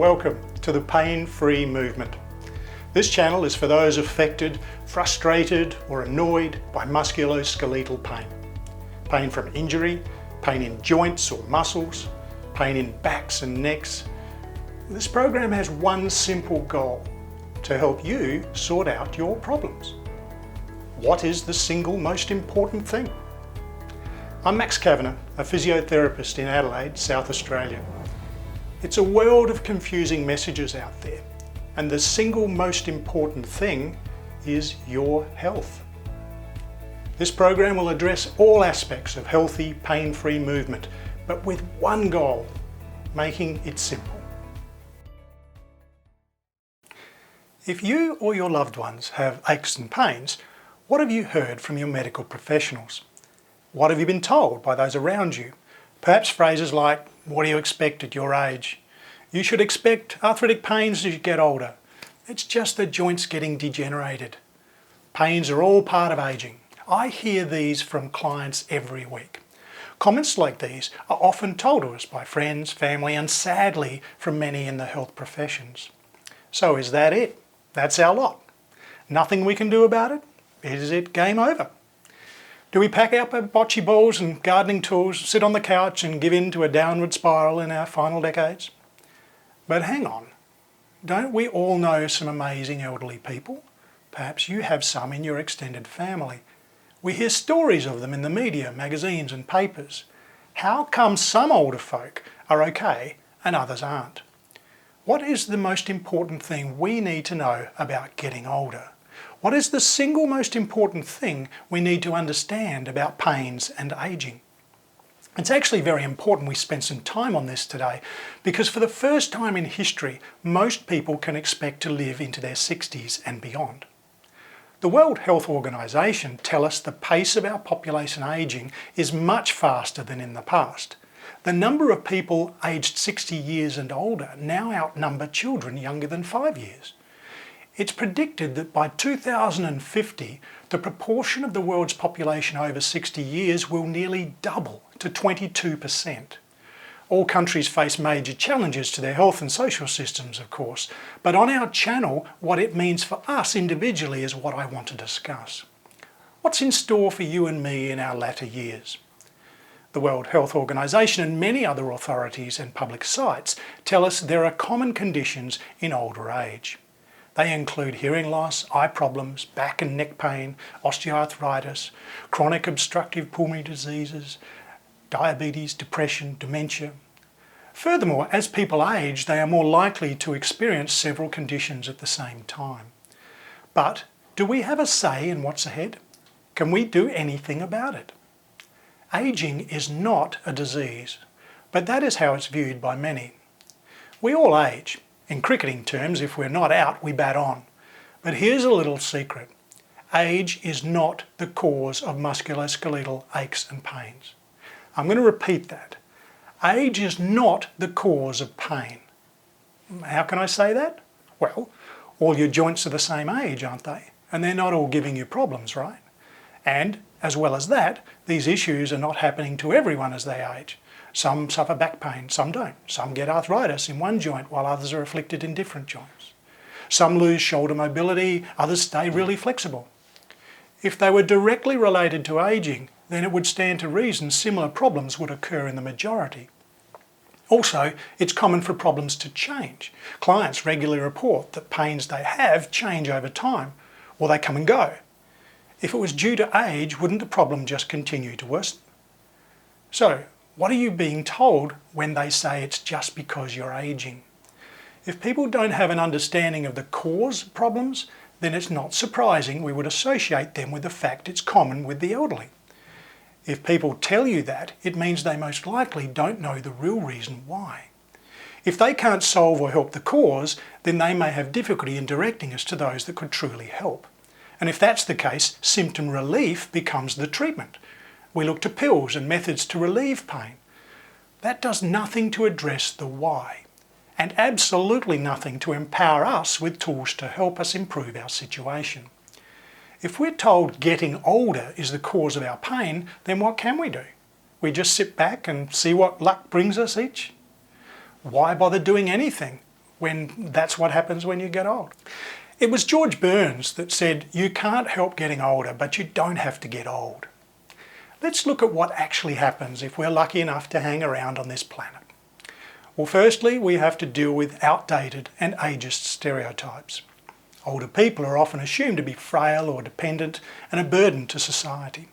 Welcome to the Pain-Free Movement. This channel is for those affected, frustrated or annoyed by musculoskeletal pain. Pain from injury, pain in joints or muscles, pain in backs and necks. This program has one simple goal: to help you sort out your problems. What is the single most important thing? I'm Max Kavanagh, a physiotherapist in Adelaide, South Australia. It's a world of confusing messages out there, and the single most important thing is your health. This program will address all aspects of healthy, pain-free movement, but with one goal: making it simple. If you or your loved ones have aches and pains, what have you heard from your medical professionals? What have you been told by those around you? Perhaps phrases like, "What do you expect at your age?" "You should expect arthritic pains as you get older. It's just the joints getting degenerated." Pains are all part of aging. I hear these from clients every week. Comments like these are often told to us by friends, family, and sadly from many in the health professions. So is that it? That's our lot? Nothing we can do about it? Is it game over? Do we pack up our bocce balls and gardening tools, sit on the couch and give in to a downward spiral in our final decades? But hang on, don't we all know some amazing elderly people? Perhaps you have some in your extended family. We hear stories of them in the media, magazines and papers. How come some older folk are okay and others aren't? What is the most important thing we need to know about getting older? What is the single most important thing we need to understand about pains and aging? It's actually very important we spend some time on this today, because for the first time in history, most people can expect to live into their 60s and beyond. The World Health Organization tell us the pace of our population aging is much faster than in the past. The number of people aged 60 years and older now outnumber children younger than 5 years. It's predicted that by 2050, the proportion of the world's population over 60 years will nearly double to 22%. All countries face major challenges to their health and social systems, of course, but on our channel, what it means for us individually is what I want to discuss. What's in store for you and me in our latter years? The World Health Organization and many other authorities and public sites tell us there are common conditions in older age. They include hearing loss, eye problems, back and neck pain, osteoarthritis, chronic obstructive pulmonary diseases, diabetes, depression, dementia. Furthermore, as people age, they are more likely to experience several conditions at the same time. But do we have a say in what's ahead? Can we do anything about it? Aging is not a disease, but that is how it's viewed by many. We all age. In cricketing terms, if we're not out, we bat on. But here's a little secret. Age is not the cause of musculoskeletal aches and pains. I'm going to repeat that. Age is not the cause of pain. How can I say that? Well, all your joints are the same age, aren't they? And they're not all giving you problems, right? And as well as that, these issues are not happening to everyone as they age. Some suffer back pain, some don't. Some get arthritis in one joint while others are afflicted in different joints. Some lose shoulder mobility, others stay really flexible. If they were directly related to aging, then it would stand to reason similar problems would occur in the majority. Also, it's common for problems to change. Clients regularly report that pains they have change over time, or they come and go. If it was due to age, wouldn't the problem just continue to worsen? So, what are you being told when they say it's just because you're aging? If people don't have an understanding of the cause of problems, then it's not surprising we would associate them with the fact it's common with the elderly. If people tell you that, it means they most likely don't know the real reason why. If they can't solve or help the cause, then they may have difficulty in directing us to those that could truly help. And if that's the case, symptom relief becomes the treatment. We look to pills and methods to relieve pain. That does nothing to address the why, and absolutely nothing to empower us with tools to help us improve our situation. If we're told getting older is the cause of our pain, then what can we do? We just sit back and see what luck brings us each? Why bother doing anything when that's what happens when you get old. It was George Burns that said, "You can't help getting older, but you don't have to get old." Let's look at what actually happens if we're lucky enough to hang around on this planet. Well, firstly, we have to deal with outdated and ageist stereotypes. Older people are often assumed to be frail or dependent and a burden to society.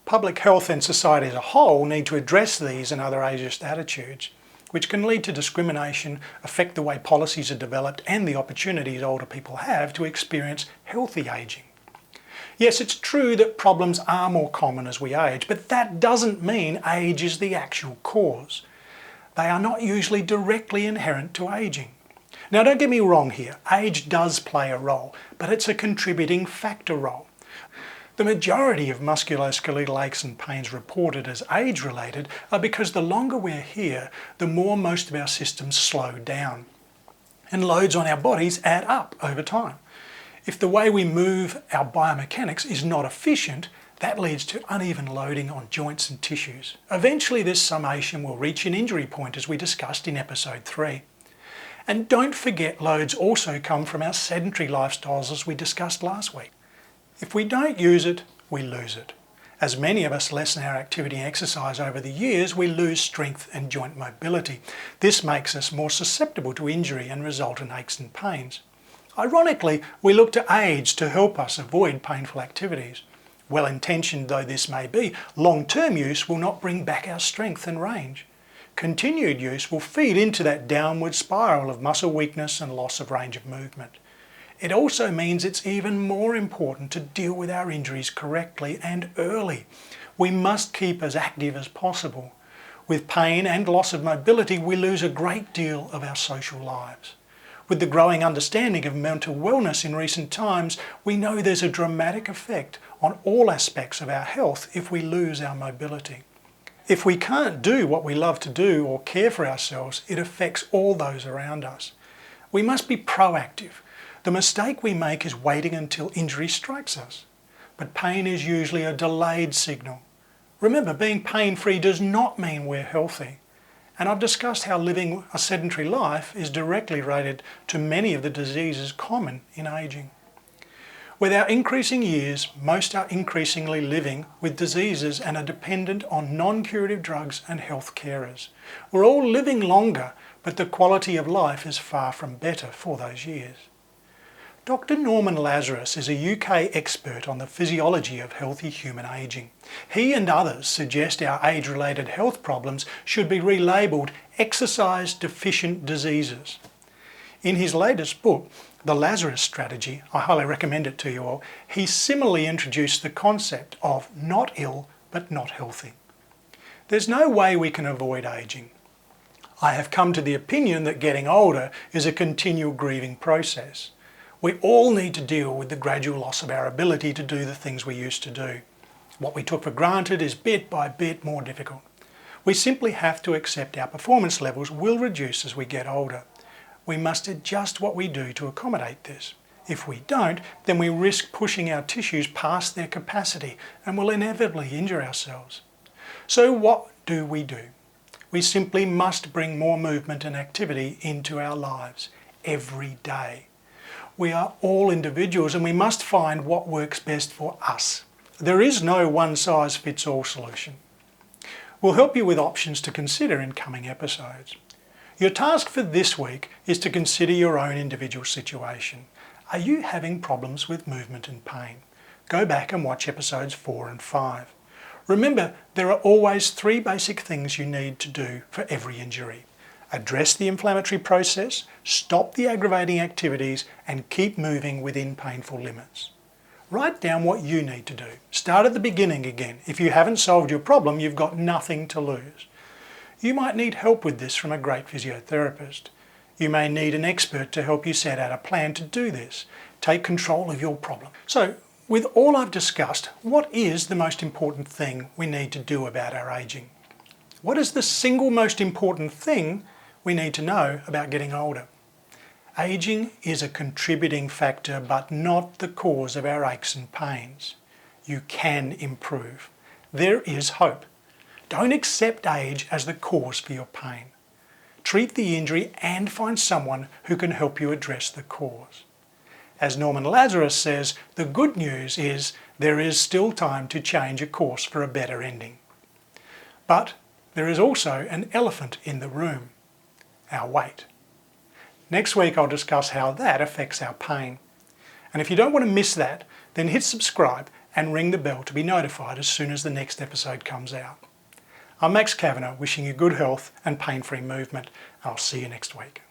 Public health and society as a whole need to address these and other ageist attitudes, which can lead to discrimination, affect the way policies are developed and the opportunities older people have to experience healthy ageing. Yes, it's true that problems are more common as we age, but that doesn't mean age is the actual cause. They are not usually directly inherent to ageing. Now, don't get me wrong here, age does play a role, but it's a contributing factor role. The majority of musculoskeletal aches and pains reported as age-related are because the longer we're here, the more most of our systems slow down. And loads on our bodies add up over time. If the way we move our biomechanics is not efficient, that leads to uneven loading on joints and tissues. Eventually this summation will reach an injury point, as we discussed in episode 3. And don't forget, loads also come from our sedentary lifestyles, as we discussed last week. If we don't use it, we lose it. As many of us lessen our activity and exercise over the years, we lose strength and joint mobility. This makes us more susceptible to injury and result in aches and pains. Ironically, we look to age to help us avoid painful activities. Well-intentioned though this may be, long-term use will not bring back our strength and range. Continued use will feed into that downward spiral of muscle weakness and loss of range of movement. It also means it's even more important to deal with our injuries correctly and early. We must keep as active as possible. With pain and loss of mobility, we lose a great deal of our social lives. With the growing understanding of mental wellness in recent times, we know there's a dramatic effect on all aspects of our health if we lose our mobility. If we can't do what we love to do or care for ourselves, it affects all those around us. We must be proactive. The mistake we make is waiting until injury strikes us. But pain is usually a delayed signal. Remember, being pain-free does not mean we're healthy. And I've discussed how living a sedentary life is directly related to many of the diseases common in ageing. With our increasing years, most are increasingly living with diseases and are dependent on non-curative drugs and health carers. We're all living longer, but the quality of life is far from better for those years. Dr. Norman Lazarus is a UK expert on the physiology of healthy human ageing. He and others suggest our age-related health problems should be relabelled exercise-deficient diseases. In his latest book, The Lazarus Strategy, I highly recommend it to you all, he similarly introduced the concept of not ill but not healthy. There's no way we can avoid ageing. I have come to the opinion that getting older is a continual grieving process. We all need to deal with the gradual loss of our ability to do the things we used to do. What we took for granted is bit by bit more difficult. We simply have to accept our performance levels will reduce as we get older. We must adjust what we do to accommodate this. If we don't, then we risk pushing our tissues past their capacity and will inevitably injure ourselves. So what do? We simply must bring more movement and activity into our lives every day. We are all individuals and we must find what works best for us. There is no one-size-fits-all solution. We'll help you with options to consider in coming episodes. Your task for this week is to consider your own individual situation. Are you having problems with movement and pain? Go back and watch episodes 4 and 5. Remember, there are always 3 basic things you need to do for every injury. Address the inflammatory process, stop the aggravating activities, and keep moving within painful limits. Write down what you need to do. Start at the beginning again. If you haven't solved your problem, you've got nothing to lose. You might need help with this from a great physiotherapist. You may need an expert to help you set out a plan to do this. Take control of your problem. So, with all I've discussed, what is the most important thing we need to do about our ageing? What is the single most important thing we need to know about getting older? Ageing is a contributing factor but not the cause of our aches and pains. You can improve. There is hope. Don't accept age as the cause for your pain. treat the injury and find someone who can help you address the cause. As Norman Lazarus says, the good news is there is still time to change a course for a better ending. But there is also an elephant in the room: our weight. Next week I'll discuss how that affects our pain. And if you don't want to miss that, then hit subscribe and ring the bell to be notified as soon as the next episode comes out. I'm Max Kavanagh, wishing you good health and pain-free movement. I'll see you next week.